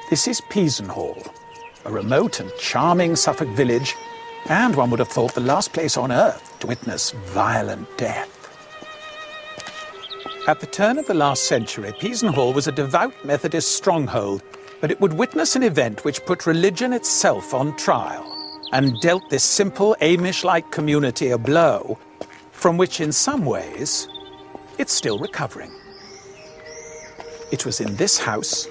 This is Peasenhall, a remote and charming Suffolk village, and one would have thought the last place on earth to witness violent death. At the turn of the last century, Peasenhall was a devout Methodist stronghold, but it would witness an event which put religion itself on trial and dealt this simple Amish-like community a blow from which, in some ways, it's still recovering. It was in this house,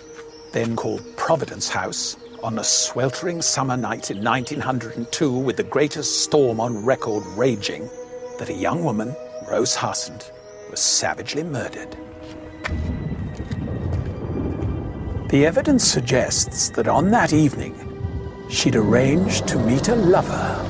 then called Providence House, on a sweltering summer night in 1902 with the greatest storm on record raging, that a young woman, Rose Harsent, was savagely murdered. The evidence suggests that on that evening, she'd arranged to meet a lover.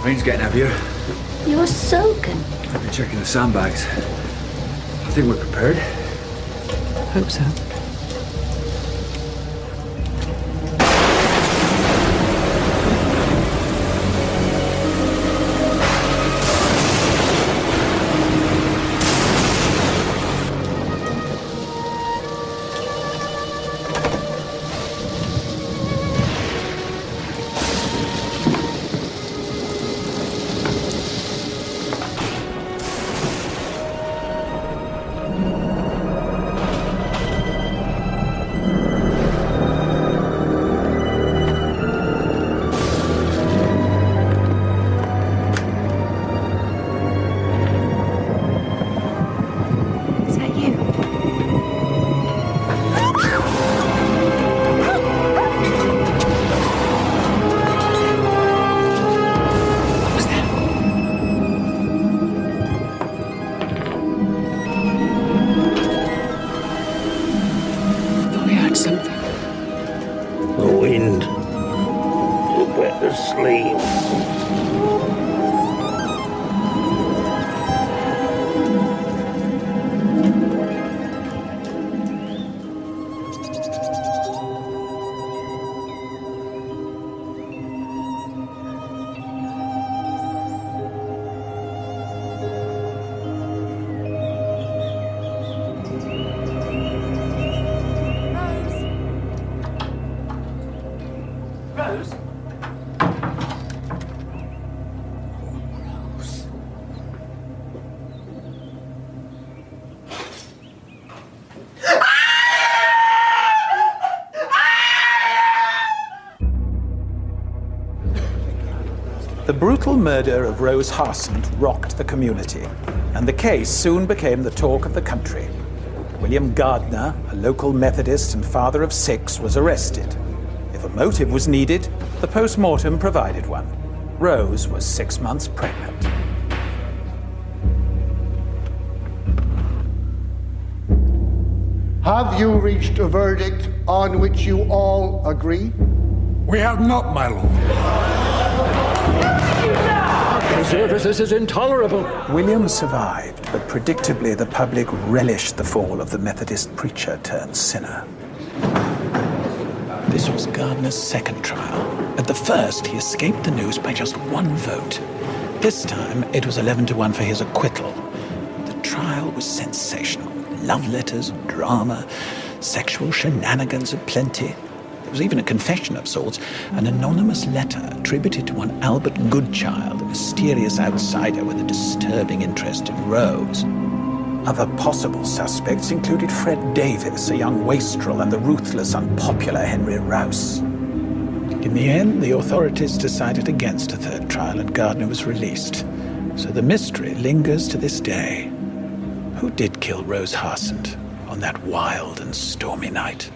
Rain's getting heavier. You're soaking. I've been checking the sandbags. I think we're prepared. Hope so. The brutal murder of Rose Harsent rocked the community, and the case soon became the talk of the country. William Gardner, a local Methodist and father of 6, was arrested. If a motive was needed, the post-mortem provided one. Rose was 6 months pregnant. Have you reached a verdict on which you all agree? We have not, my lord. This is intolerable. William survived, but predictably the public relished the fall of the Methodist preacher turned sinner. This was Gardner's second trial. At the first, he escaped the news by just 1 vote. This time, it was 11-1 for his acquittal. The trial was sensational. Love letters, drama, sexual shenanigans aplenty. There was even a confession of sorts, an anonymous letter attributed to one Albert Goodchild, a mysterious outsider with a disturbing interest in Rose. Other possible suspects included Fred Davis, a young wastrel, and the ruthless, unpopular Henry Rouse. In the end, the authorities decided against a third trial and Gardner was released. So the mystery lingers to this day. Who did kill Rose Harsent on that wild and stormy night?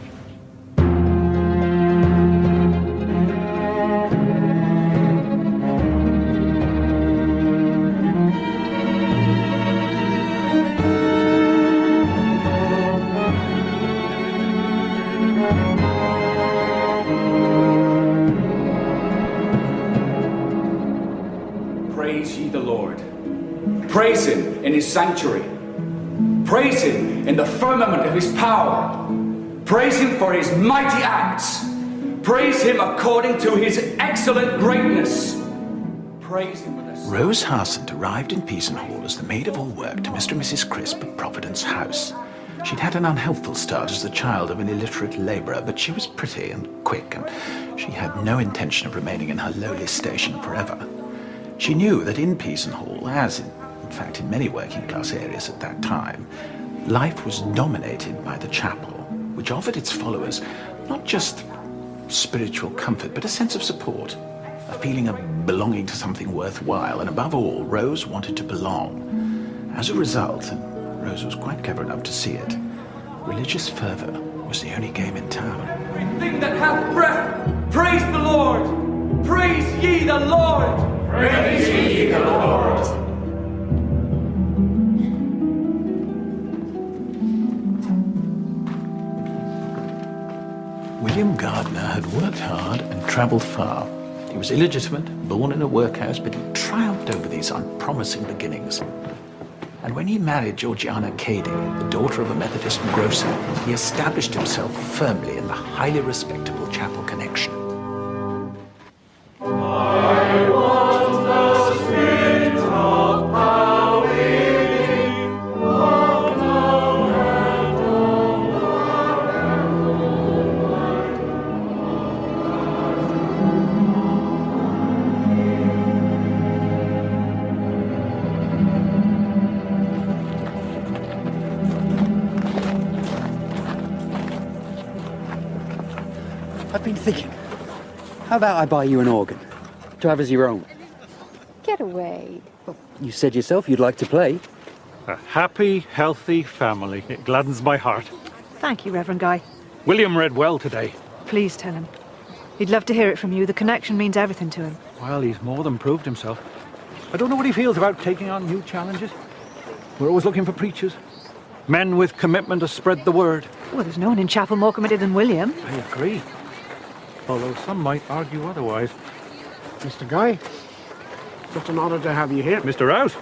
Praise ye the Lord. Praise him in his sanctuary. Praise him in the firmament of his power. Praise him for his mighty acts. Praise him according to his excellent greatness. Praise him with a... Rose Harsent arrived in Peasenhall as the maid-of-all-work to Mr. and Mrs. Crisp of Providence House. She'd had an unhelpful start as the child of an illiterate labourer, but she was pretty and quick, and she had no intention of remaining in her lowly station forever. She knew that in Peasenhall, as in fact in many working-class areas at that time, life was dominated by the chapel, which offered its followers not just spiritual comfort, but a sense of support, a feeling of belonging to something worthwhile, and above all, Rose wanted to belong. As a result, and Rose was quite clever enough to see it, religious fervour was the only game in town. Everything that hath breath, praise the Lord! Praise ye the Lord! Praise ye the Lord! William Gardner had worked hard and travelled far. He was illegitimate, born in a workhouse, but he triumphed over these unpromising beginnings. And when he married Georgiana Cady, the daughter of a Methodist grocer, he established himself firmly in the highly respectable chapel connection. I've been thinking, how about I buy you an organ to have as your own? Get away. Well, you said yourself you'd like to play. A happy, healthy family. It gladdens my heart. Thank you, Reverend Guy. William read well today. Please tell him. He'd love to hear it from you. The connection means everything to him. Well, he's more than proved himself. I don't know what he feels about taking on new challenges. We're always looking for preachers. Men with commitment to spread the word. Well, there's no one in chapel more committed than William. I agree. Although some might argue otherwise. Mr. Guy, such an honour to have you here. Mr. Rouse,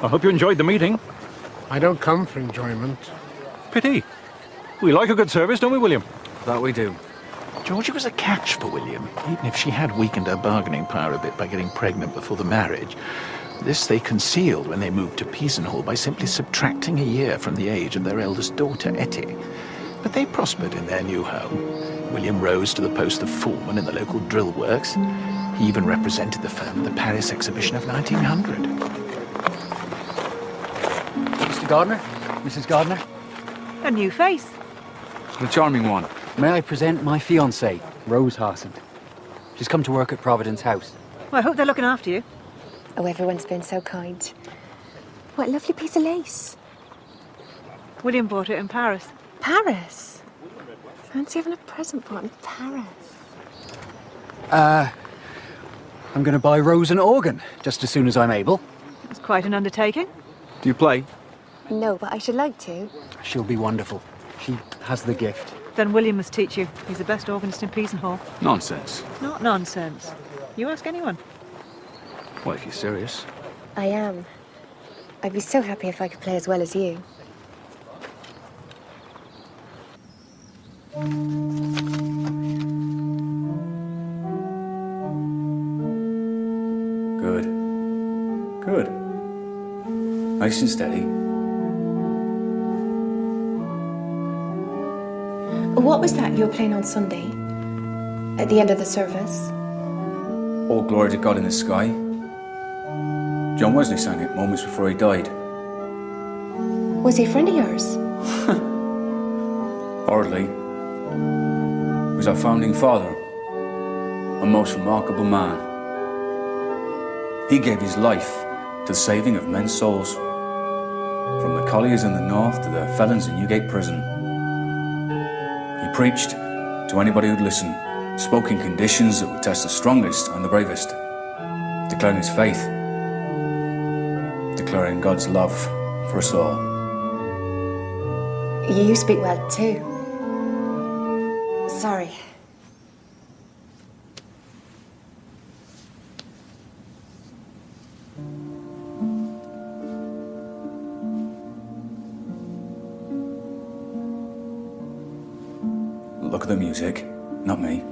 I hope you enjoyed the meeting. I don't come for enjoyment. Pity. We like a good service, don't we, William? That we do. Georgie was a catch for William, even if she had weakened her bargaining power a bit by getting pregnant before the marriage. This they concealed when they moved to Peasenhall by simply subtracting a year from the age of their eldest daughter, Etty. But they prospered in their new home. William rose to the post of foreman in the local drill works. He even represented the firm at the Paris exhibition of 1900. Mr. Gardner? Mrs. Gardner? A new face. The charming one. May I present my fiancée, Rose Harsent. She's come to work at Providence House. Well, I hope they're looking after you. Oh, everyone's been so kind. What a lovely piece of lace. William bought it in Paris. Paris? Fancy having a present bought in Paris. I'm going to buy Rose an organ, just as soon as I'm able. It's quite an undertaking. Do you play? No, but I should like to. She'll be wonderful. She has the gift. Then William must teach you. He's the best organist in Peasenhall. Nonsense. Not nonsense. You ask anyone. Well, if you're serious. I am. I'd be so happy if I could play as well as you. Good. Good. Nice and steady. What was that you were playing on Sunday? At the end of the service? All glory to God in the sky. John Wesley sang it moments before he died. Was he a friend of yours? Hardly. He was our founding father. A most remarkable man. He gave his life to the saving of men's souls. From the colliers in the north to the felons in Newgate prison. He preached to anybody who'd listen, spoke in conditions that would test the strongest and the bravest, declaring his faith, declaring God's love for us all. You speak well too. Sorry. look of the music, not me.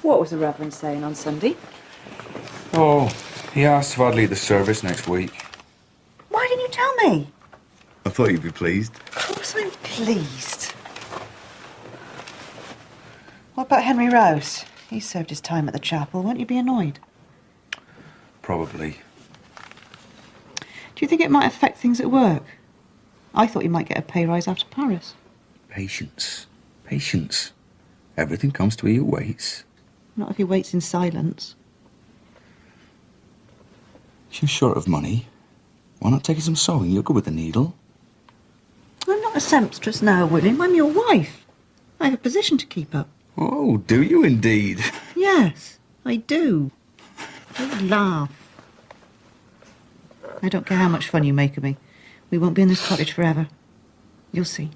What was the Reverend saying on Sunday? Oh, he asked if I'd lead the service next week. Why didn't you tell me? I thought you'd be pleased. Of course I'm pleased. What about Henry Rose? He served his time at the chapel. Won't you be annoyed? Probably. Do you think it might affect things at work? I thought you might get a pay rise after Paris. Patience. Patience. Everything comes to he who waits. Not if he waits in silence. If you're short of money, why not take some sewing? You're good with the needle. I'm not a sempstress now, William. I'm your wife. I have a position to keep up. Oh, do you indeed? Yes, I do. Don't laugh. I don't care how much fun you make of me. We won't be in this cottage forever. You'll see.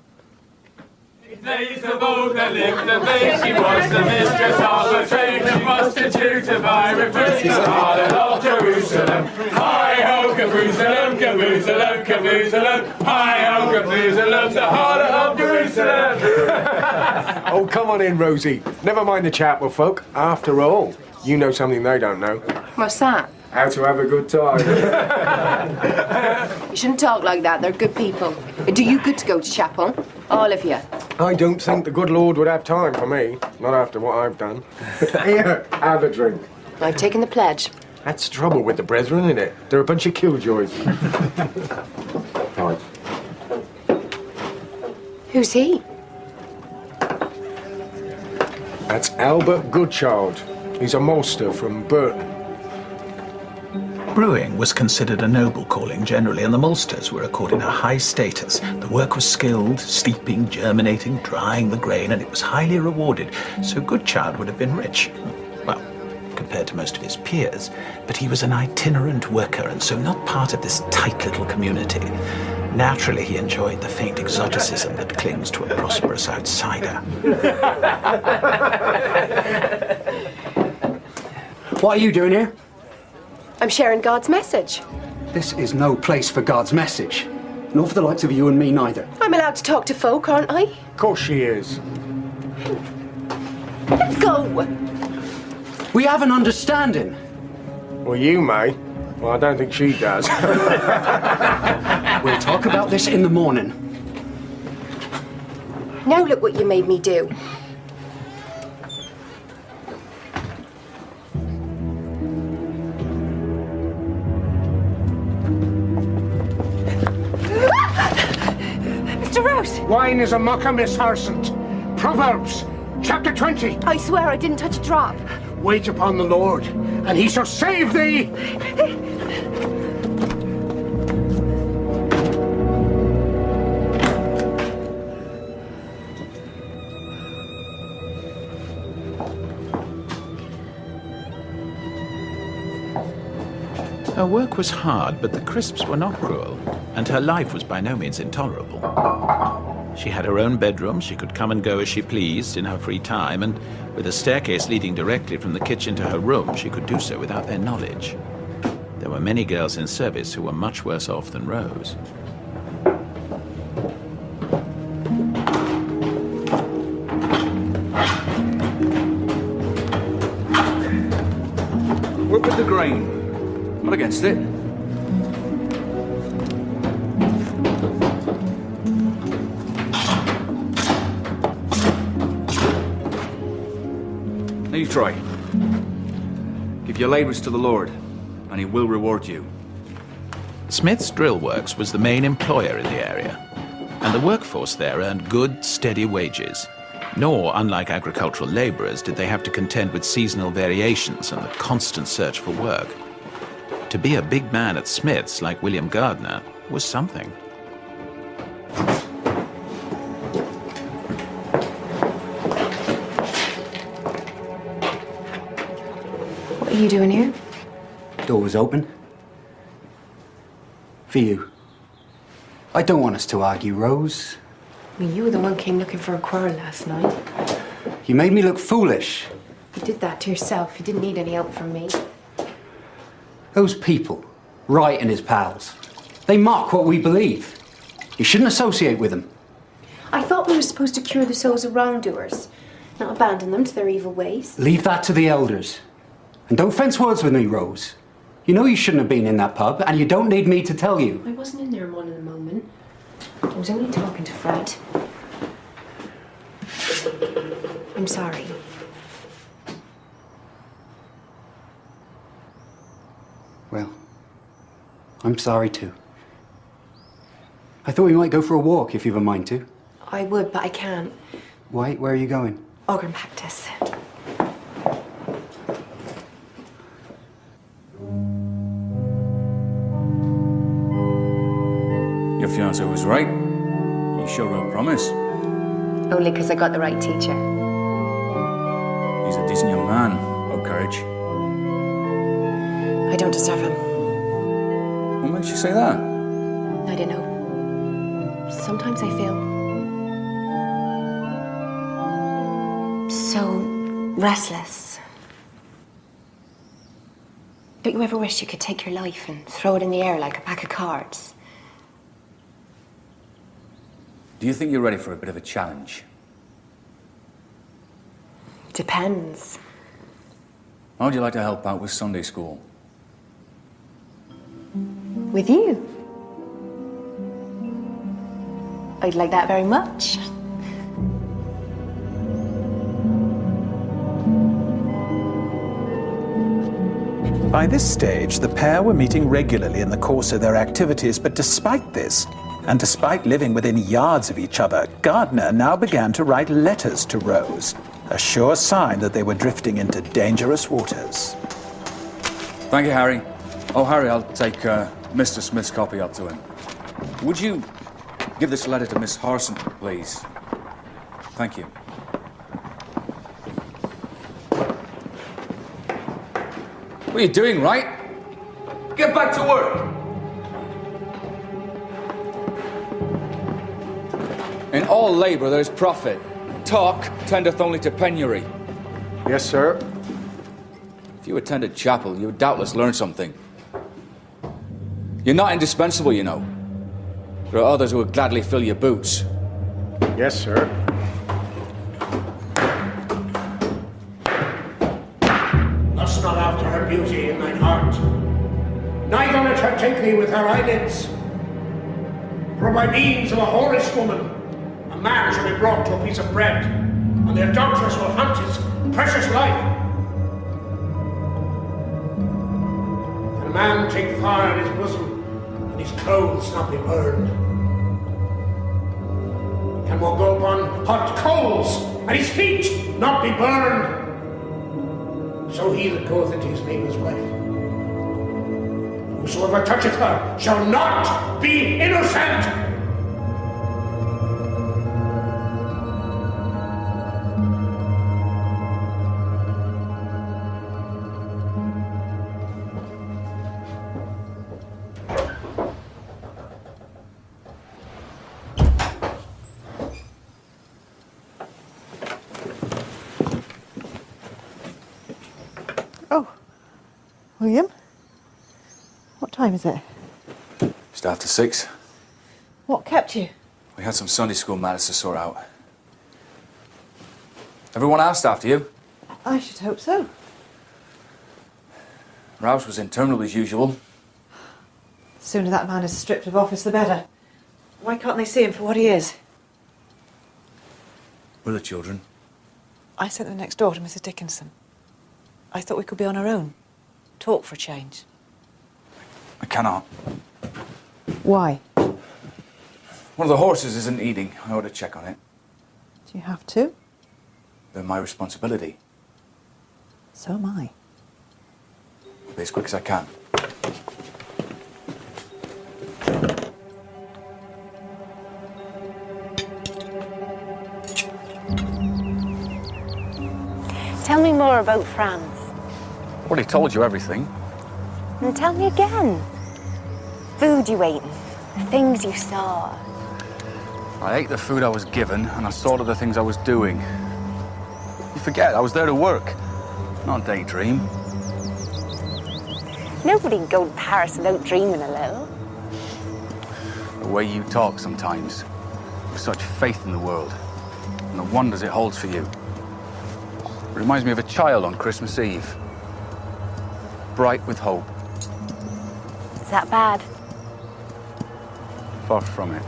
Days of old that lived and they, she was the mistress of a trade, the prostitute of Ireland, the harlot of Jerusalem. Hi-ho, Jerusalem, Jerusalem, Jerusalem. Hi-ho, Jerusalem, the harlot of Jerusalem. Oh, come on in, Rosie. Never mind the chapel folk. After all, you know something they don't know. What's that? How to have a good time. You shouldn't talk like that. They're good people. Do you good to go to chapel? All of you. I don't think the good Lord would have time for me. Not after what I've done. Here, have a drink. I've taken the pledge. That's the trouble with the brethren, isn't it? They're a bunch of killjoys. Right. Who's he? That's Albert Goodchild. He's a maltster from Burton. Brewing was considered a noble calling generally, and the maltsters were accorded a high status. The work was skilled, steeping, germinating, drying the grain, and it was highly rewarded. So Goodchild would have been rich. Well, compared to most of his peers. But he was an itinerant worker, and so not part of this tight little community. Naturally, he enjoyed the faint exoticism that clings to a prosperous outsider. What are you doing here? I'm sharing God's message. This is no place for God's message. Nor for the likes of you and me, neither. I'm allowed to talk to folk, aren't I? Of course she is. Let go! We have an understanding. Well, you may. Well, I don't think she does. We'll talk about this in the morning. Now look what you made me do. Mr. Rose! Wine is a mocker, Miss Harsent. Proverbs, chapter 20. I swear I didn't touch a drop. Wait upon the Lord, and he shall save thee. Her work was hard, but the crisps were not cruel, and her life was by no means intolerable. She had her own bedroom, she could come and go as she pleased in her free time, and with a staircase leading directly from the kitchen to her room, she could do so without their knowledge. There were many girls in service who were much worse off than Rose. Work with the grain. Not against it. Now you try. Give your labours to the Lord, and he will reward you. Smith's Drill Works was the main employer in the area, and the workforce there earned good, steady wages. Nor, unlike agricultural labourers, did they have to contend with seasonal variations and the constant search for work. To be a big man at Smith's, like William Gardner, was something. What are you doing here? Door was open. For you. I don't want us to argue, Rose. I mean, you were the one came looking for a quarrel last night. You made me look foolish. You did that to yourself. You didn't need any help from me. Those people, Wright and his pals, they mock what we believe. You shouldn't associate with them. I thought we were supposed to cure the souls of wrongdoers, not abandon them to their evil ways. Leave that to the elders. And don't fence words with me, Rose. You know you shouldn't have been in that pub, and you don't need me to tell you. I wasn't in there one in a moment. I was only talking to Fred. I'm sorry. Well, I'm sorry too. I thought we might go for a walk if you've a mind to. I would, but I can't. Why? Where are you going? Organ practice. Your fiancé was right. You showed real promise. Only because I got the right teacher. He's a decent young man. Oh, courage. I don't deserve him. What makes you say that? I don't know. Sometimes I feel so restless. Don't you ever wish you could take your life and throw it in the air like a pack of cards? Do you think you're ready for a bit of a challenge? Depends. How would you like to help out with Sunday school? With you? I'd like that very much. By this stage, the pair were meeting regularly in the course of their activities, but despite this, and despite living within yards of each other, Gardner now began to write letters to Rose, a sure sign that they were drifting into dangerous waters. Thank you, Harry. Oh, Harry, I'll take Mr. Smith's copy up to him. Would you give this letter to Miss Harsent, please? Thank you. What are you doing, right? Get back to work. In all labour there is profit. Talk tendeth only to penury. Yes, sir. If you attended chapel, you would doubtless learn something. You're not indispensable, you know. There are others who would gladly fill your boots. Yes, sir. Lust not after her beauty in thine heart, neither let her take thee with her eyelids. For by means of a whorish woman, a man shall be brought to a piece of bread, and the adulteress will hunt his precious life. Can a man take fire in his bosom, and his clothes not be burned? Can one go upon hot coals, and his feet not be burned? So he that goeth into his neighbour's wife, whosoever toucheth her shall not be innocent. William? What time is it? Just after 6. What kept you? We had some Sunday school matters to sort out. Everyone asked after you. I should hope so. Rouse was in terminal as usual. The sooner that man is stripped of office, the better. Why can't they see him for what he is? We're the children. I sent them next door to Mrs. Dickinson. I thought we could be on our own. Talk for a change. I cannot. Why? One of the horses isn't eating. I ought to check on it. Do you have to? They're my responsibility. So am I. I'll be as quick as I can. Tell me more about Franz. I've already told you everything. And tell me again. Food you ate, The things you saw. I ate the food I was given, and I saw the things I was doing. You forget, I was there to work, not daydream. Nobody can go to Paris without dreaming a little. The way you talk sometimes, with such faith in the world, and the wonders it holds for you. It reminds me of a child on Christmas Eve. Bright with hope. Is that bad? Far from it.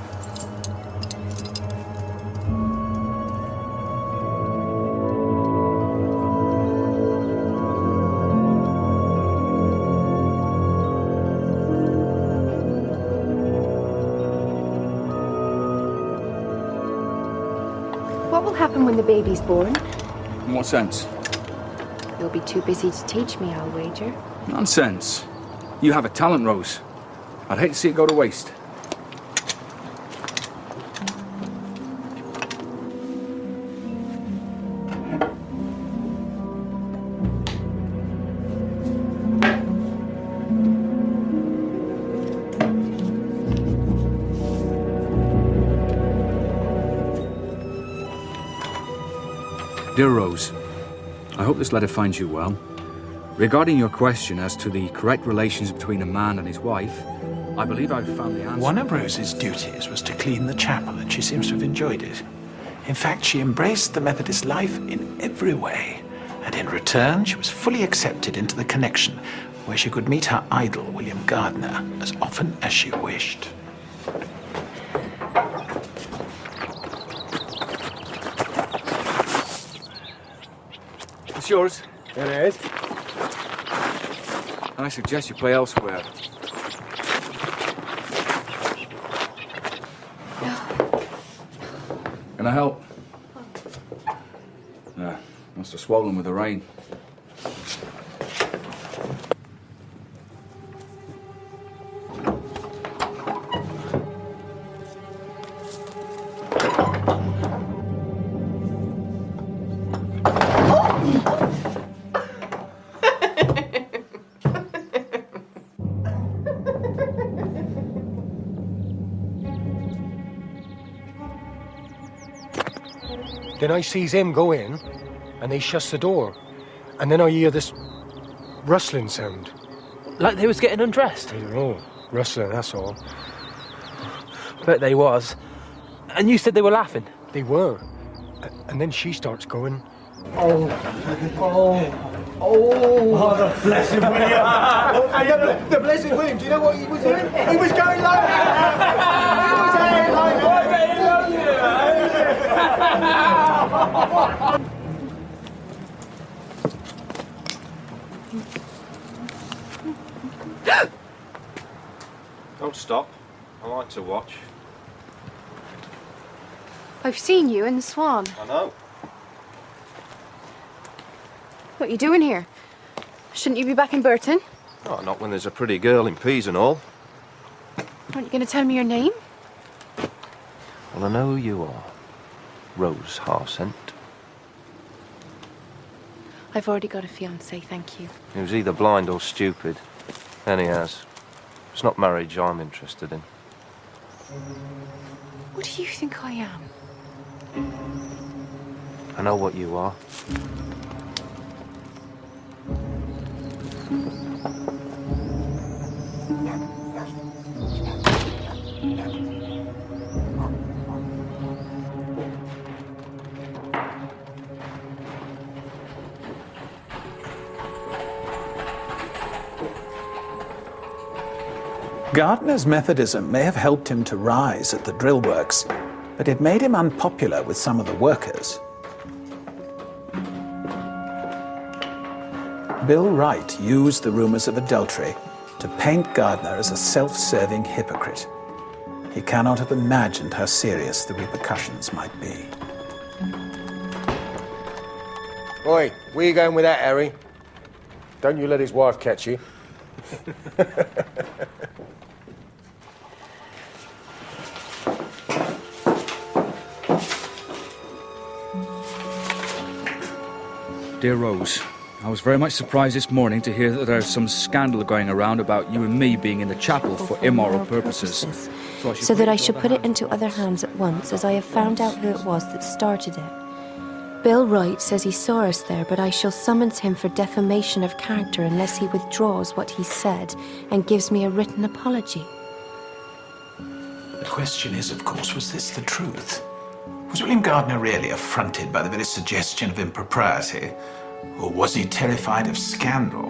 What will happen when the baby's born? In what sense? You'll be too busy to teach me, I'll wager. Nonsense. You have a talent, Rose. I'd hate to see it go to waste. Dear Rose, I hope this letter finds you well. Regarding your question as to the correct relations between a man and his wife, I believe I've found the answer. One of Rose's duties was to clean the chapel, and she seems to have enjoyed it. In fact, she embraced the Methodist life in every way, and in return, she was fully accepted into the connection, where she could meet her idol, William Gardner, as often as she wished. It's yours. There it is. And I suggest you play elsewhere. Can I help? Yeah, must have swollen with the rain. Then I sees him go in, and they shuts the door. And then I hear this rustling sound. Like they was getting undressed? I don't know. Rustling, that's all. Bet they was. And you said they were laughing? They were. And then she starts going, Oh, the blessed William. The blessed William, do you know what he was doing? He was going like that. He was going like that. Don't stop. I like to watch. I've seen you in the Swan. I know. What are you doing here? Shouldn't you be back in Burton? Oh, not when there's a pretty girl in Peasenhall. Aren't you going to tell me your name? Well, I know who you are. Rose Harsent. I've already got a fiancé, thank you. He was either blind or stupid. Then he has. It's not marriage I'm interested in. What do you think I am? I know what you are. Gardner's Methodism may have helped him to rise at the drill works, but it made him unpopular with some of the workers. Bill Wright used the rumours of adultery to paint Gardner as a self-serving hypocrite. He cannot have imagined how serious the repercussions might be. Oi, where you going with that, Harry? Don't you let his wife catch you. Dear Rose, I was very much surprised this morning to hear that there's some scandal going around about you and me being in the chapel for immoral purposes. so that I should put it into other hands at once, as I have found out who it was that started it. Bill Wright says he saw us there, but I shall summons him for defamation of character unless he withdraws what he said and gives me a written apology. The question is, of course, was this the truth? Was William Gardner really affronted by the very suggestion of impropriety? Or was he terrified of scandal?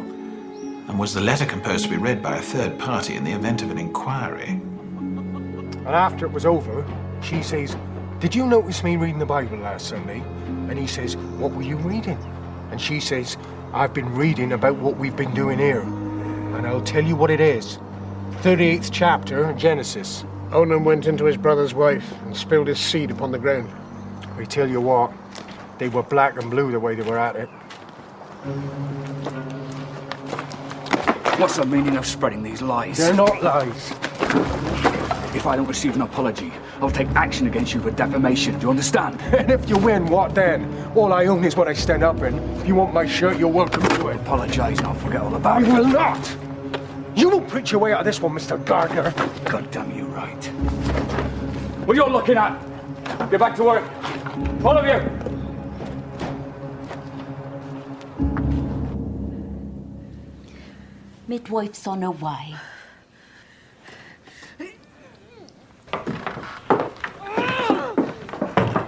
And was the letter composed to be read by a third party in the event of an inquiry? And after it was over, she says, "Did you notice me reading the Bible last Sunday?" And he says, "What were you reading?" And she says, "I've been reading about what we've been doing here. And I'll tell you what it is. 38th chapter, Genesis. Onan went into his brother's wife and spilled his seed upon the ground. I tell you what, they were black and blue the way they were at it. What's the meaning of spreading these lies? They're not lies. If I don't receive an apology, I'll take action against you for defamation. Do you understand? And if you win, what then? All I own is what I stand up in. If you want my shirt, you're welcome to it. Apologise and I'll forget all about it. I will not! You won't preach your way out of this one, Mr. Gardner. God damn you right. What you're looking at? Get back to work. All of you! Midwife's on her way.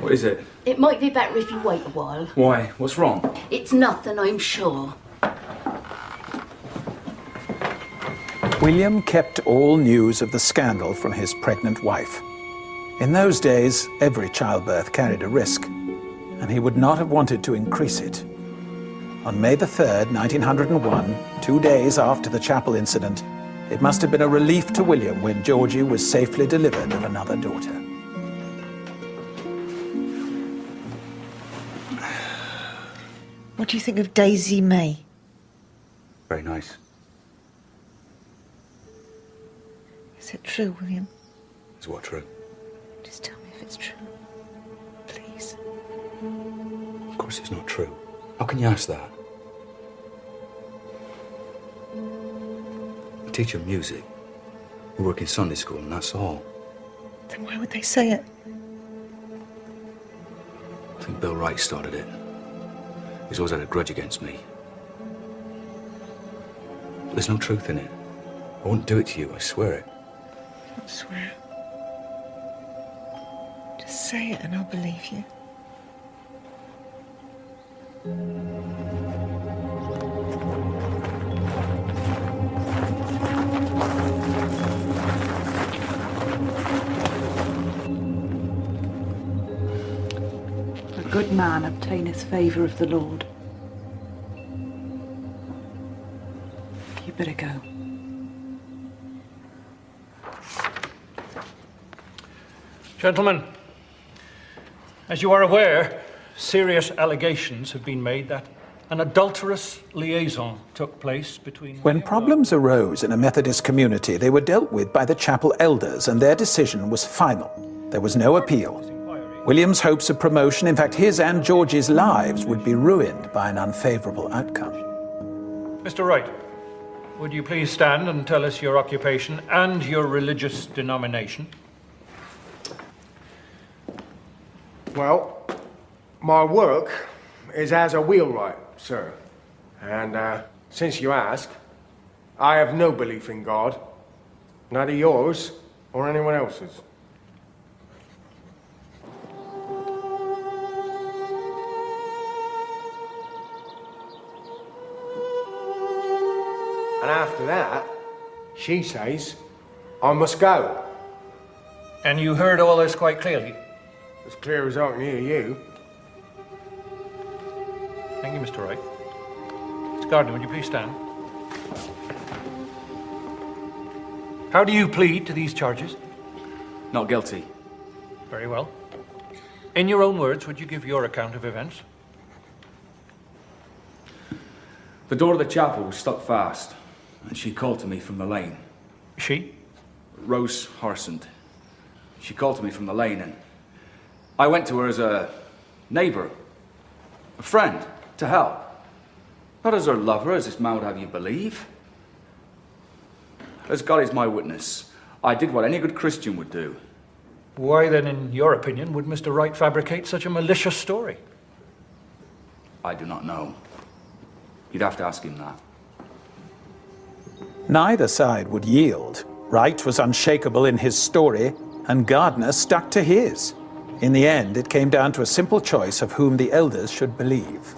What is it? It might be better if you wait a while. Why? What's wrong? It's nothing, I'm sure. William kept all news of the scandal from his pregnant wife. In those days, every childbirth carried a risk, and he would not have wanted to increase it. On May the 3rd, 1901, 2 days after the chapel incident, it must have been a relief to William when Georgie was safely delivered of another daughter. What do you think of Daisy May? Very nice. Is it true, William? Is what true? Just tell me if it's true. Please. Of course it's not true. How can you ask that? I teach her music. We work in Sunday school and that's all. Then why would they say it? I think Bill Wright started it. He's always had a grudge against me. But there's no truth in it. I wouldn't do it to you, I swear it. Don't swear. Just say it and I'll believe you. A good man obtaineth favour of the Lord. You better go. Gentlemen, as you are aware, serious allegations have been made that an adulterous liaison took place between... When problems arose in a Methodist community, they were dealt with by the chapel elders, and their decision was final. There was no appeal. William's hopes of promotion, in fact his and George's lives, would be ruined by an unfavourable outcome. Mr. Wright, would you please stand and tell us your occupation and your religious denomination? Well, my work is as a wheelwright, sir. And since you ask, I have no belief in God. Neither yours or anyone else's. And after that, she says, I must go. And you heard all this quite clearly? As clear as I can hear you. Thank you, Mr. Wright. Mr. Gardner, would you please stand? How do you plead to these charges? Not guilty. Very well. In your own words, would you give your account of events? The door of the chapel was stuck fast, and she called to me from the lane. She? Rose Harsent. She called to me from the lane, and I went to her as a neighbour, a friend, to help. Not as her lover, as this man would have you believe. As God is my witness, I did what any good Christian would do. Why then, in your opinion, would Mr. Wright fabricate such a malicious story? I do not know. You'd have to ask him that. Neither side would yield. Wright was unshakable in his story, and Gardner stuck to his. In the end, it came down to a simple choice of whom the elders should believe.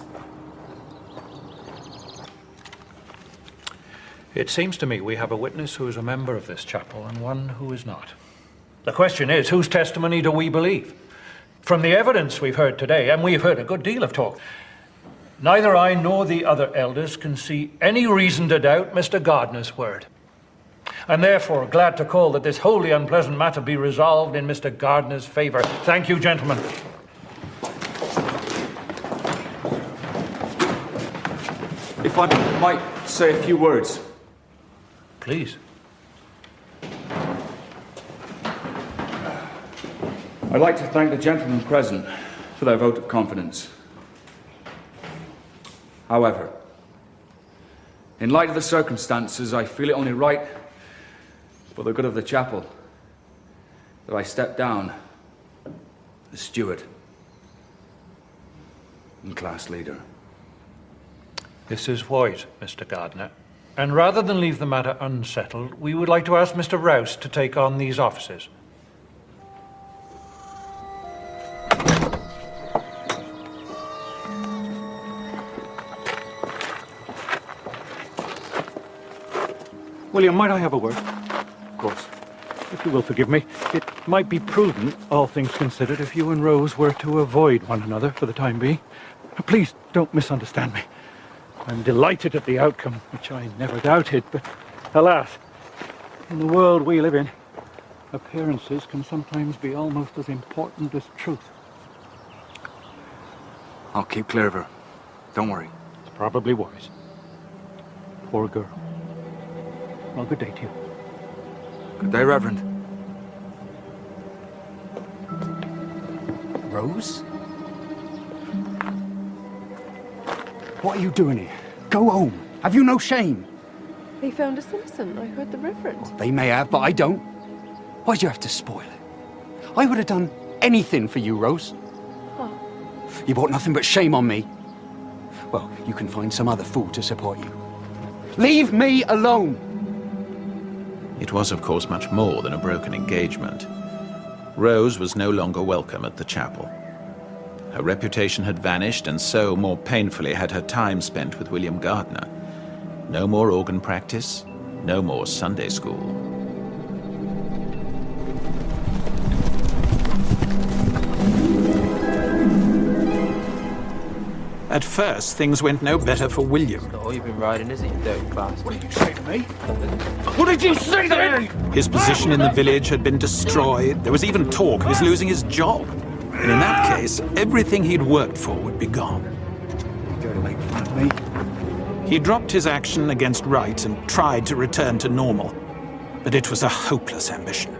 It seems to me we have a witness who is a member of this chapel and one who is not. The question is, whose testimony do we believe? From the evidence we've heard today, and we've heard a good deal of talk, neither I nor the other elders can see any reason to doubt Mr. Gardner's word. And therefore, glad to call that this wholly unpleasant matter be resolved in Mr. Gardner's favour. Thank you, gentlemen. If I might say a few words. Please. I'd like to thank the gentlemen present for their vote of confidence. However, in light of the circumstances, I feel it only right, for the good of the chapel, that I step down as steward and class leader. This is wise, Mr. Gardner. And rather than leave the matter unsettled, we would like to ask Mr. Rouse to take on these offices. William, might I have a word? Of course. If you will forgive me, it might be prudent, all things considered, if you and Rose were to avoid one another for the time being. Please don't misunderstand me. I'm delighted at the outcome, which I never doubted, but alas, in the world we live in, appearances can sometimes be almost as important as truth. I'll keep clear of her. Don't worry. It's probably wise. Poor girl. Well, good day to you. Good day, Reverend. Rose? What are you doing here? Go home. Have you no shame? They found us innocent. I heard the Reverend. They may have, but I don't. Why'd you have to spoil it? I would have done anything for you, Rose. Oh. You brought nothing but shame on me. Well, you can find some other fool to support you. Leave me alone! It was, of course, much more than a broken engagement. Rose was no longer welcome at the chapel. Her reputation had vanished, and so, more painfully, had her time spent with William Gardner. No more organ practice, no more Sunday school. At first, things went no better for William. Not all you've been riding, is it, you dirty bastard? What did you say to me? What did you say to me? His position in the village had been destroyed. There was even talk of his losing his job. And in that case, everything he'd worked for would be gone. You're going to make fun of me? He dropped his action against Wright and tried to return to normal. But it was a hopeless ambition.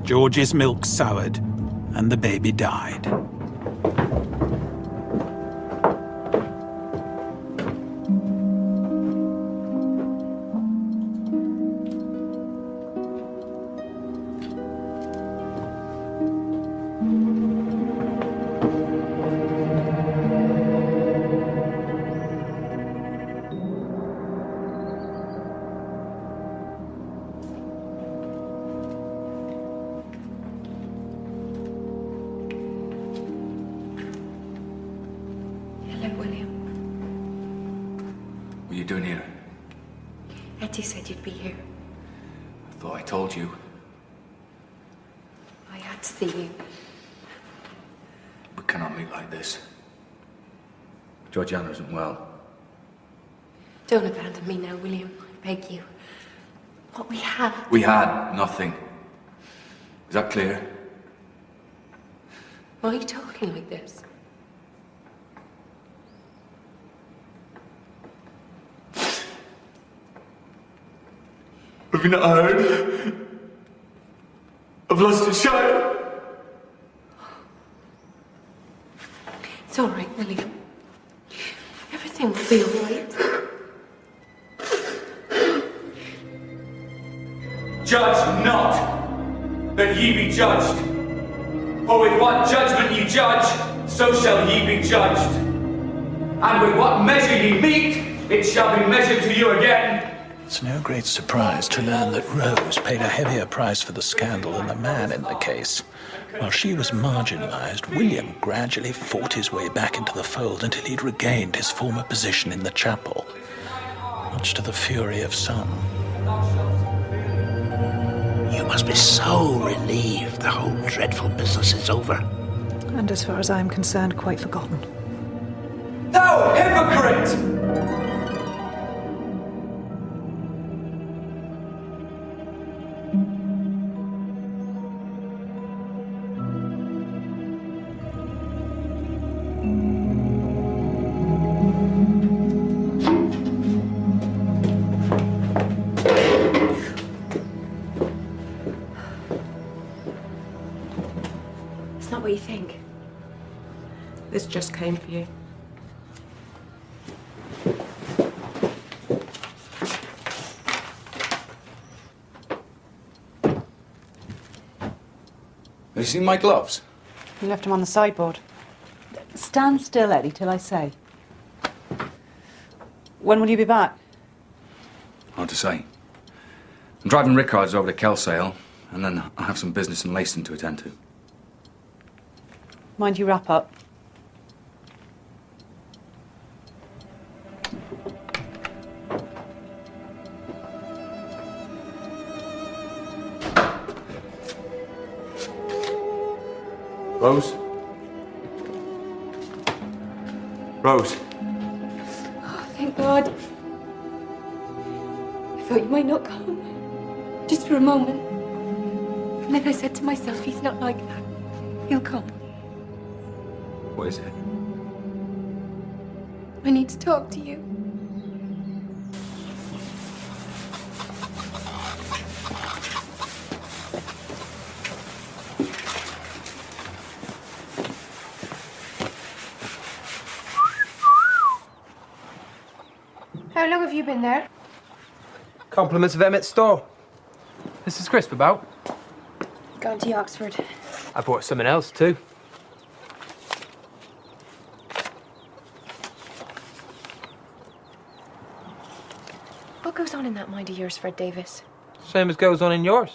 George's milk soured, and the baby died. What are you doing here? Etty said you'd be here. I thought I told you. I had to see you. We cannot meet like this. Georgiana isn't well. Don't abandon me now, William. I beg you. What we had... We had nothing. Is that clear? Why are you talking like this? Have you not heard? I've lost a child. It's all right, William. Everything will be all right. Judge not, that ye be judged. For with what judgment ye judge, so shall ye be judged. And with what measure ye meet, it shall be measured to you again. It's no great surprise to learn that Rose paid a heavier price for the scandal than the man in the case. While she was marginalised, William gradually fought his way back into the fold until he'd regained his former position in the chapel, much to the fury of some. You must be so relieved the whole dreadful business is over. And as far as I am concerned, quite forgotten. Thou hypocrite! What do you think? This just came for you. Have you seen my gloves? You left them on the sideboard. Stand still, Eddie, till I say. When will you be back? Hard to say. I'm driving Rickards over to Kelsale, and then I have some business in Leiston to attend to. Mind you wrap up. Rose? Rose? Oh, thank God. I thought you might not come. Just for a moment. And then I said to myself, he's not like that. He'll come. What is it? I need to talk to you. How long have you been there? Compliments of Emmett's store. This is Crisp about. Gone to Oxford. I brought something else too. What goes on in that mind of yours, Fred Davis? Same as goes on in yours.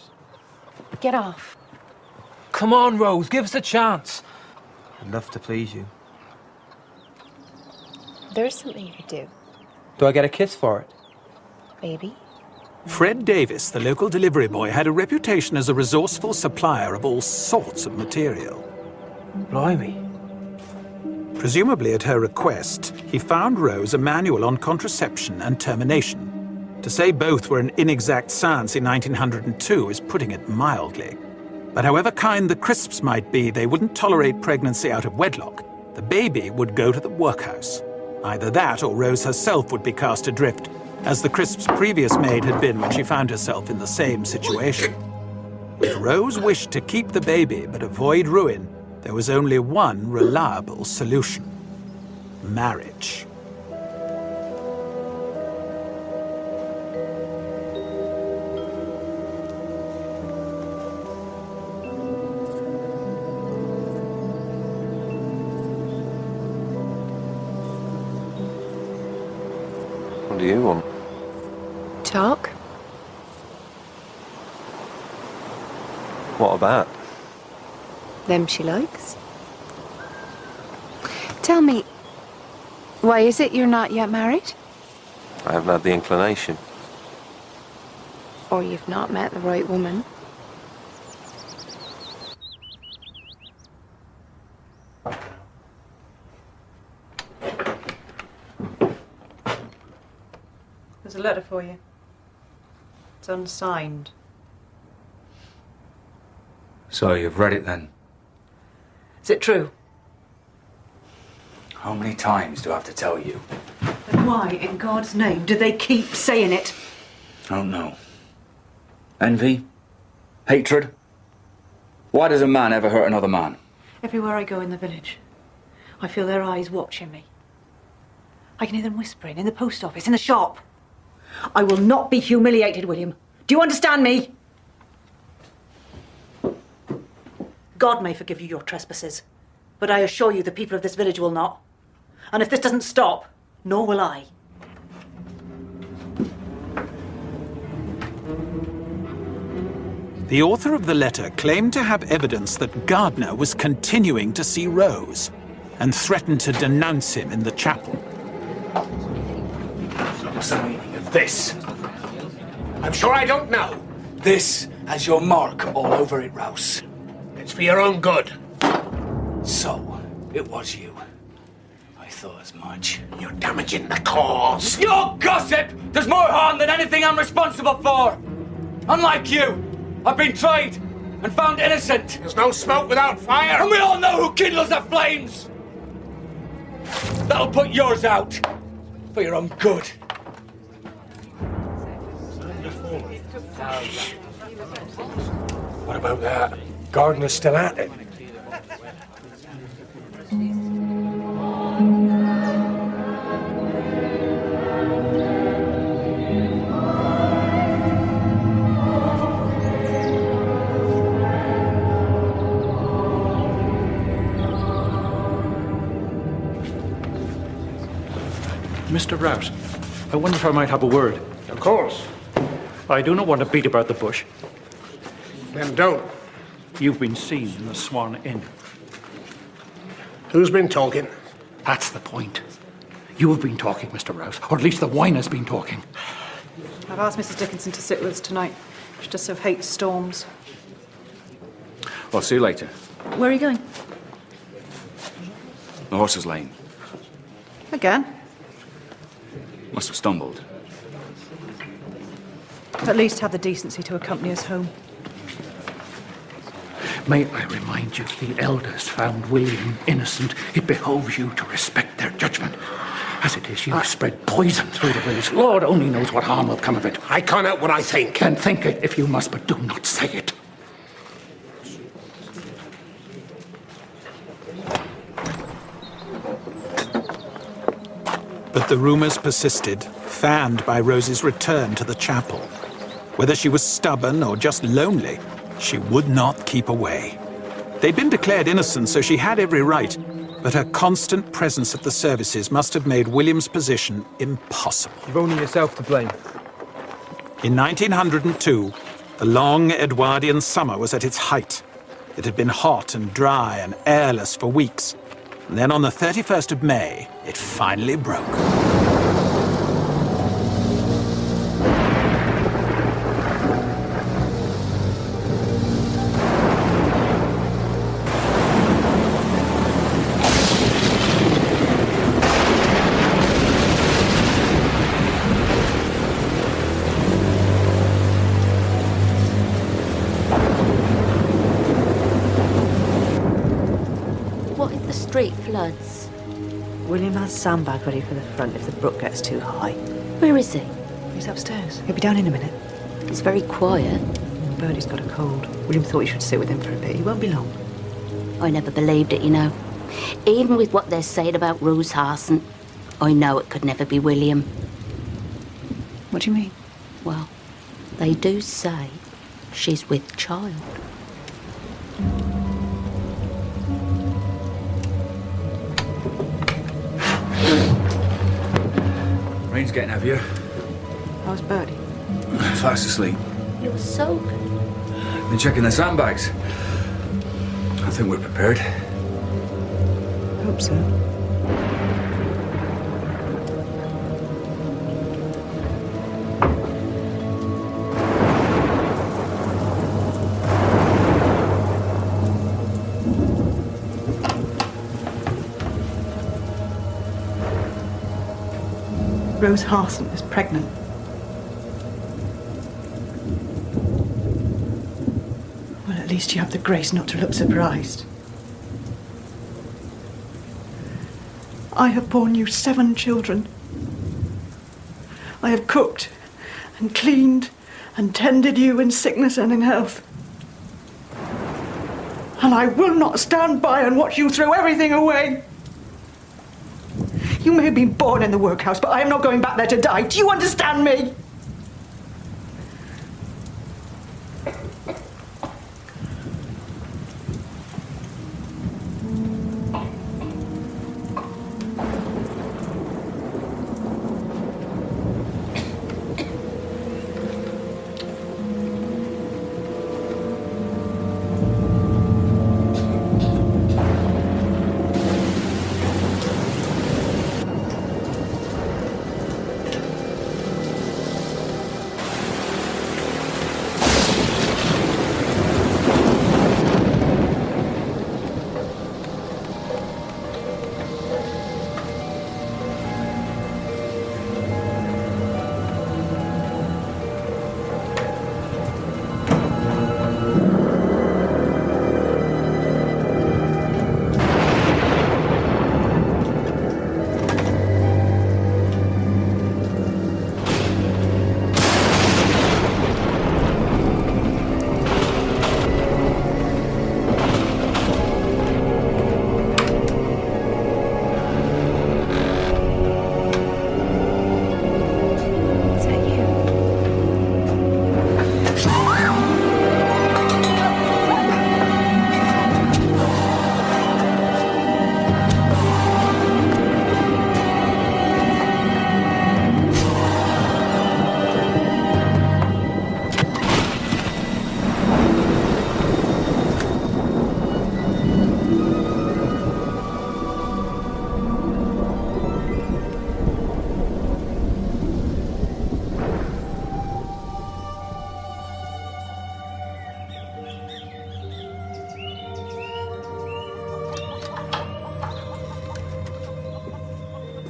Get off. Come on, Rose, give us a chance. I'd love to please you. There's something you could do. Do I get a kiss for it? Maybe. Fred Davis, the local delivery boy, had a reputation as a resourceful supplier of all sorts of material. Blimey. Presumably at her request, he found Rose a manual on contraception and termination. To say both were an inexact science in 1902 is putting it mildly. But however kind the Crisps might be, they wouldn't tolerate pregnancy out of wedlock. The baby would go to the workhouse. Either that or Rose herself would be cast adrift, as the Crisps' previous maid had been when she found herself in the same situation. If Rose wished to keep the baby but avoid ruin, there was only one reliable solution: marriage. What do you want? Talk? What about? Them she likes. Tell me, why is it you're not yet married? I haven't had the inclination. Or you've not met the right woman? There's a letter for you. It's unsigned. So you've read it then? Is it true? How many times do I have to tell you? Then why, in God's name, do they keep saying it? I don't know. Envy? Hatred? Why does a man ever hurt another man? Everywhere I go in the village, I feel their eyes watching me. I can hear them whispering in the post office, in the shop. I will not be humiliated, William. Do you understand me? God may forgive you your trespasses, but I assure you the people of this village will not. And if this doesn't stop, nor will I. The author of the letter claimed to have evidence that Gardner was continuing to see Rose and threatened to denounce him in the chapel. What's the meaning of this? I'm sure I don't know. This has your mark all over it, Rouse. It's for your own good. So, it was you. I thought as much. You're damaging the cause. Your gossip does more harm than anything I'm responsible for. Unlike you, I've been tried and found innocent. There's no smoke without fire. And we all know who kindles the flames. That'll put yours out for your own good. What about that? Gardner's still at it. Mr. Rouse, I wonder if I might have a word. Of course. I do not want to beat about the bush. Then don't. You've been seen in the Swan Inn. Who's been talking? That's the point. You have been talking, Mr. Rouse, or at least the wine has been talking. I've asked Mrs. Dickinson to sit with us tonight. She just so hates storms. I'll see you later. Where are you going? The horse is lame. Again? Must have stumbled. At least have the decency to accompany us home. May I remind you, the elders found William innocent. It behoves you to respect their judgment. As it is, you spread poison through the village. Lord only knows what harm will come of it. I can't help what I think. Then think it if you must, but do not say it. But the rumours persisted, fanned by Rose's return to the chapel. Whether she was stubborn or just lonely, she would not keep away. They'd been declared innocent, so she had every right, but her constant presence at the services must have made William's position impossible. You've only yourself to blame. In 1902, the long Edwardian summer was at its height. It had been hot and dry and airless for weeks. And then on the 31st of May, it finally broke. Street floods. William has sandbag ready for the front if the brook gets too high. Where is he? He's upstairs. He'll be down in a minute. It's very quiet. Birdie's got a cold. William thought he should sit with him for a bit. He won't be long. I never believed it, you know. Even with what they're saying about Rose Harsent, I know it could never be William. What do you mean? Well, they do say she's with child. Rain's getting heavier. How's Birdie? Fast asleep. You were so good. Been checking the sandbags. I think we're prepared. Hope so. Rose Harsent is pregnant. Well, at least you have the grace not to look surprised. I have borne you 7 children. I have cooked and cleaned and tended you in sickness and in health. And I will not stand by and watch you throw everything away. You may have been born in the workhouse, but I am not going back there to die. Do you understand me?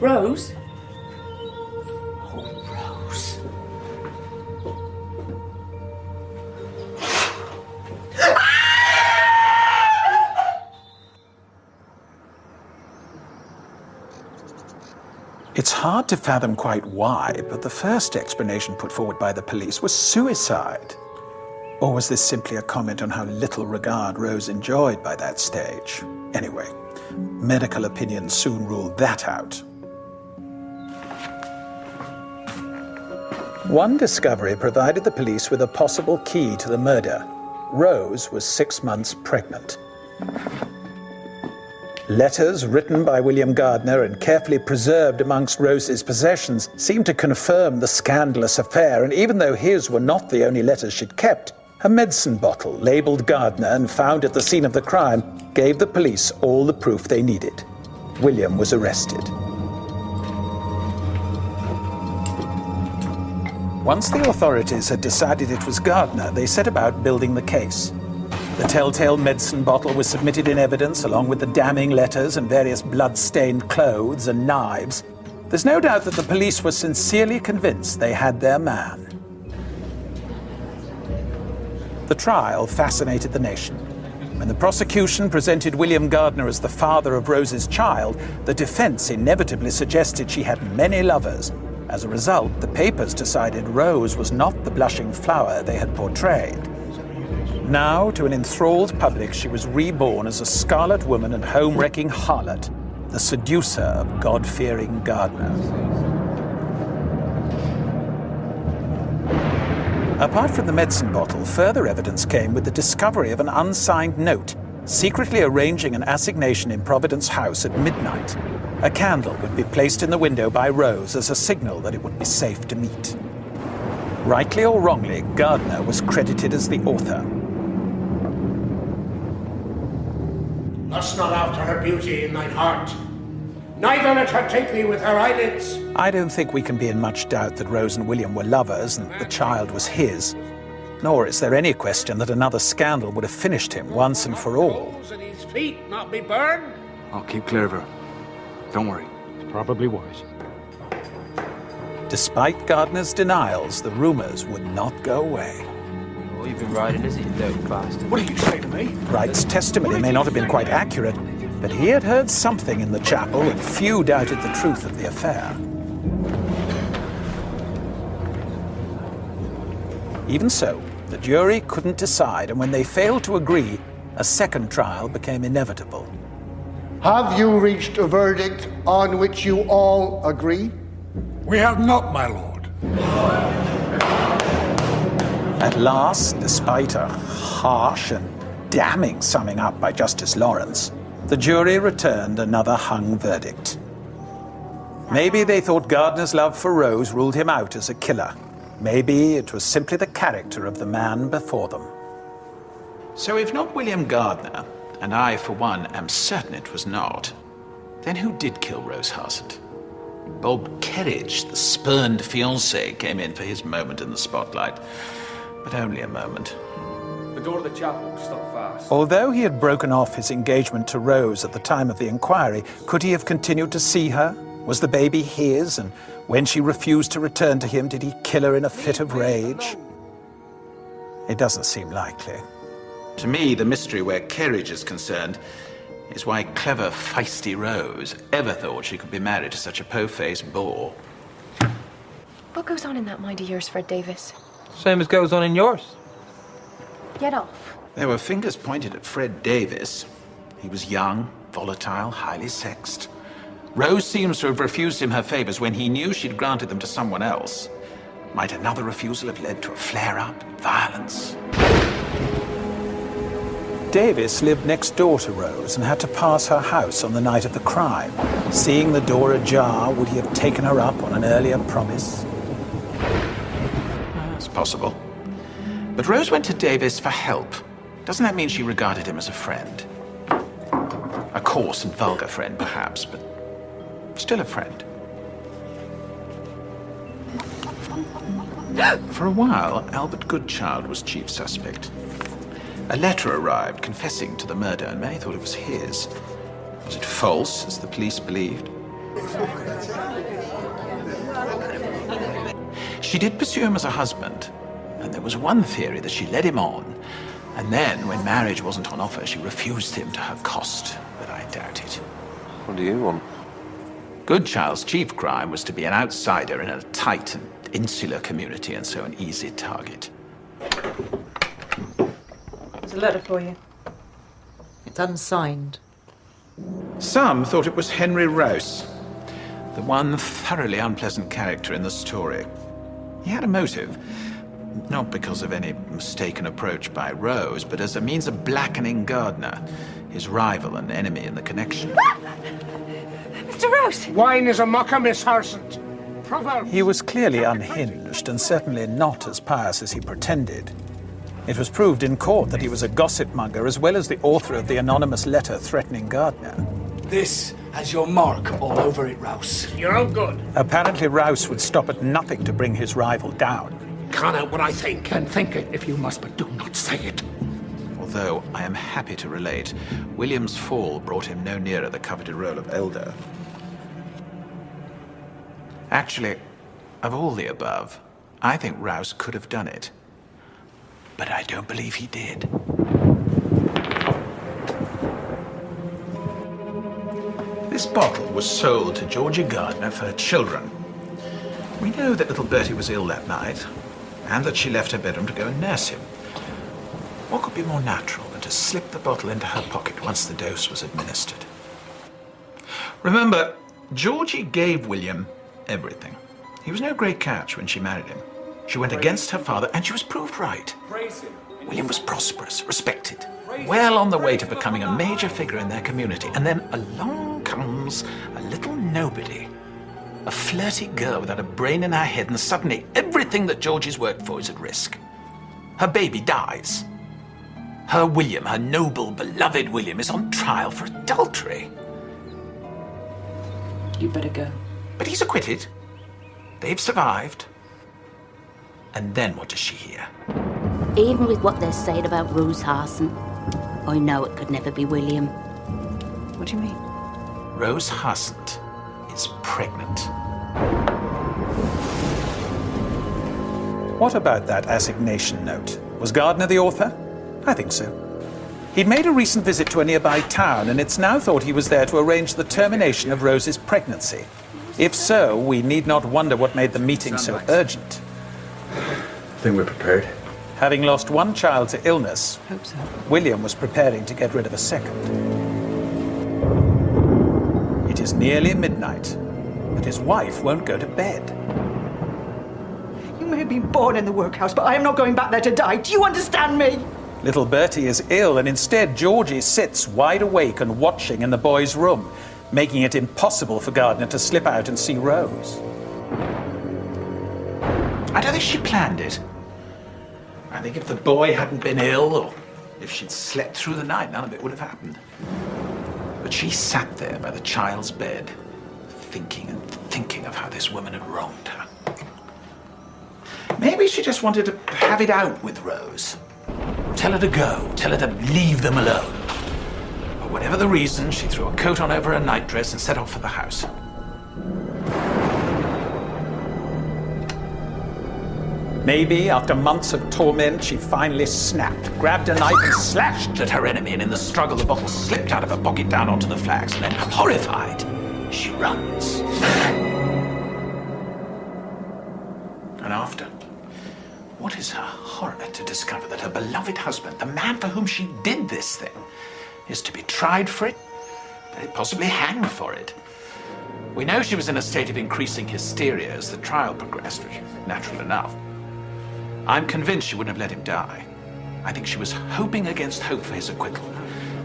Rose? Oh, Rose. It's hard to fathom quite why, but the first explanation put forward by the police was suicide. Or was this simply a comment on how little regard Rose enjoyed by that stage? Anyway, medical opinion soon ruled that out. One discovery provided the police with a possible key to the murder. Rose was 6 months pregnant. Letters written by William Gardner and carefully preserved amongst Rose's possessions seemed to confirm the scandalous affair, and even though his were not the only letters she'd kept, a medicine bottle labelled Gardner and found at the scene of the crime gave the police all the proof they needed. William was arrested. Once the authorities had decided it was Gardner, they set about building the case. The telltale medicine bottle was submitted in evidence along with the damning letters and various blood-stained clothes and knives. There's no doubt that the police were sincerely convinced they had their man. The trial fascinated the nation. When the prosecution presented William Gardner as the father of Rose's child, the defense inevitably suggested she had many lovers. As a result, the papers decided Rose was not the blushing flower they had portrayed. Now, to an enthralled public, she was reborn as a scarlet woman and home-wrecking harlot, the seducer of God-fearing Gardner. Apart from the medicine bottle, further evidence came with the discovery of an unsigned note, secretly arranging an assignation in Providence House at midnight. A candle would be placed in the window by Rose as a signal that it would be safe to meet. Rightly or wrongly, Gardner was credited as the author. Lust not after her beauty in thine heart, neither let her take thee with her eyelids. I don't think we can be in much doubt that Rose and William were lovers and the child was his. Nor is there any question that another scandal would have finished him once and for all. And his feet not be burned. I'll keep clear of her. Don't worry. It's probably wise. Despite Gardner's denials, the rumours would not go away. All you've been riding, is it, you dirty bastard? What did you say to me? Wright's testimony may not have been quite accurate, but he had heard something in the chapel, and few doubted the truth of the affair. Even so, the jury couldn't decide, and when they failed to agree, a second trial became inevitable. Have you reached a verdict on which you all agree? We have not, my lord. At last, despite a harsh and damning summing up by Justice Lawrence, the jury returned another hung verdict. Maybe they thought Gardner's love for Rose ruled him out as a killer. Maybe it was simply the character of the man before them. So if not William Gardner, and I, for one, am certain it was not, then who did kill Rose Harsent? Bob Kerridge, the spurned fiancé, came in for his moment in the spotlight, but only a moment. The door of the chapel was stuck fast. Although he had broken off his engagement to Rose at the time of the inquiry, could he have continued to see her? Was the baby his? And when she refused to return to him, did he kill her in a fit of rage? It doesn't seem likely. To me, the mystery where Kerridge is concerned is why clever, feisty Rose ever thought she could be married to such a po-faced bore. What goes on in that mind of yours, Fred Davis? Same as goes on in yours. Get off. There were fingers pointed at Fred Davis. He was young, volatile, highly sexed. Rose seems to have refused him her favors when he knew she'd granted them to someone else. Might another refusal have led to a flare-up, violence? Davis lived next door to Rose and had to pass her house on the night of the crime. Seeing the door ajar, would he have taken her up on an earlier promise? It's possible. But Rose went to Davis for help. Doesn't that mean she regarded him as a friend? A coarse and vulgar friend, perhaps, but still a friend. For a while, Albert Goodchild was chief suspect. A letter arrived confessing to the murder, and many thought it was his. Was it false, as the police believed? She did pursue him as a husband, and there was one theory that she led him on, and then, when marriage wasn't on offer, she refused him to her cost, but I doubt it. What do you want? Goodchild's chief crime was to be an outsider in a tight and insular community, and so an easy target. There's a letter for you. It's unsigned. Some thought it was Henry Rouse, the one thoroughly unpleasant character in the story. He had a motive, not because of any mistaken approach by Rose, but as a means of blackening Gardner, his rival and enemy in the connection. Mr. Rouse! Wine is a mocker, Miss Harsent. Proverbs. He was clearly unhinged and certainly not as pious as he pretended. It was proved in court that he was a gossip monger as well as the author of the anonymous letter threatening Gardner. This has your mark all over it, Rouse. You're all good. Apparently Rouse would stop at nothing to bring his rival down. Can out what I think, and think it if you must, but do not say it. Although I am happy to relate, William's fall brought him no nearer the coveted role of elder. Actually, of all the above, I think Rouse could have done it. But I don't believe he did. This bottle was sold to Georgie Gardner for her children. We know that little Bertie was ill that night, and that she left her bedroom to go and nurse him. What could be more natural than to slip the bottle into her pocket once the dose was administered? Remember, Georgie gave William everything. He was no great catch when she married him. She went against her father, and she was proved right. William was prosperous, respected, well on the way to becoming a major figure in their community. And then along comes a little nobody, a flirty girl without a brain in her head, and suddenly everything that Georgie's worked for is at risk. Her baby dies. Her William, her noble, beloved William, is on trial for adultery. You better go. But he's acquitted. They've survived. And then what does she hear? Even with what they're saying about Rose Harsent, I know it could never be William. What do you mean? Rose Harsent is pregnant. What about that assignation note? Was Gardner the author? I think so. He'd made a recent visit to a nearby town, and it's now thought he was there to arrange the termination of Rose's pregnancy. If so, we need not wonder what made the meeting so urgent. I think we're prepared. Having lost one child to illness, Hope so. William was preparing to get rid of a second. It is nearly midnight, but his wife won't go to bed. You may have been born in the workhouse, but I am not going back there to die. Do you understand me? Little Bertie is ill, and instead Georgie sits wide awake and watching in the boy's room, making it impossible for Gardner to slip out and see Rose. I don't think she planned it. I think if the boy hadn't been ill, or if she'd slept through the night, none of it would have happened. But she sat there by the child's bed, thinking and thinking of how this woman had wronged her. Maybe she just wanted to have it out with Rose. Tell her to go, tell her to leave them alone. But whatever the reason, she threw a coat on over her nightdress and set off for the house. Maybe, after months of torment, she finally snapped, grabbed a knife and slashed at her enemy, and in the struggle the bottle slipped out of her pocket down onto the flags, and then, horrified, she runs. And after, what is her horror to discover that her beloved husband, the man for whom she did this thing, is to be tried for it, possibly hanged for it. We know she was in a state of increasing hysteria as the trial progressed, which is natural enough. I'm convinced she wouldn't have let him die. I think she was hoping against hope for his acquittal.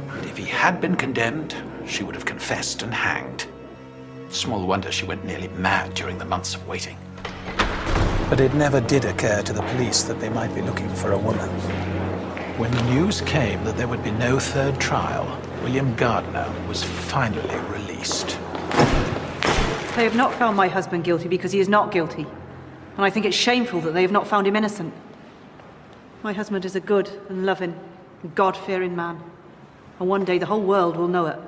But if he had been condemned, she would have confessed and hanged. Small wonder she went nearly mad during the months of waiting. But it never did occur to the police that they might be looking for a woman. When the news came that there would be no third trial, William Gardner was finally released. They have not found my husband guilty because he is not guilty. And I think it's shameful that they have not found him innocent. My husband is a good and loving and God-fearing man. And one day the whole world will know it.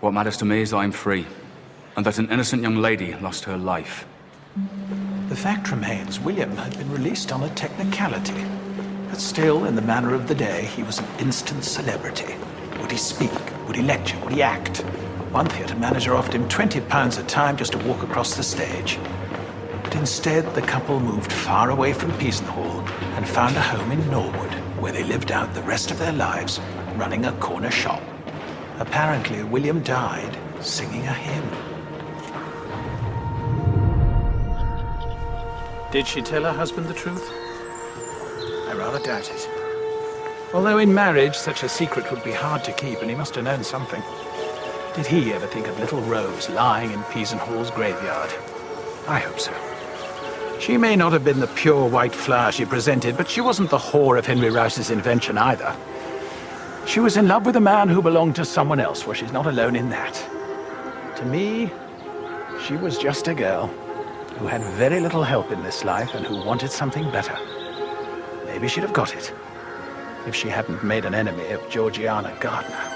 What matters to me is that I'm free. and that an innocent young lady lost her life. The fact remains, William had been released on a technicality. But still, in the manner of the day, he was an instant celebrity. Would he speak? Would he lecture? Would he act? One theatre manager offered him £20 a time just to walk across the stage. But instead, the couple moved far away from Peasenhall and found a home in Norwood, where they lived out the rest of their lives running a corner shop. Apparently, William died singing a hymn. Did she tell her husband the truth? I rather doubt it. Although in marriage, such a secret would be hard to keep, and he must have known something. Did he ever think of little Rose lying in Peasenhall's graveyard? I hope so. She may not have been the pure white flower she presented, but she wasn't the whore of Henry Rouse's invention either. She was in love with a man who belonged to someone else, for she's not alone in that. To me, she was just a girl who had very little help in this life and who wanted something better. Maybe she'd have got it if she hadn't made an enemy of Georgiana Gardner.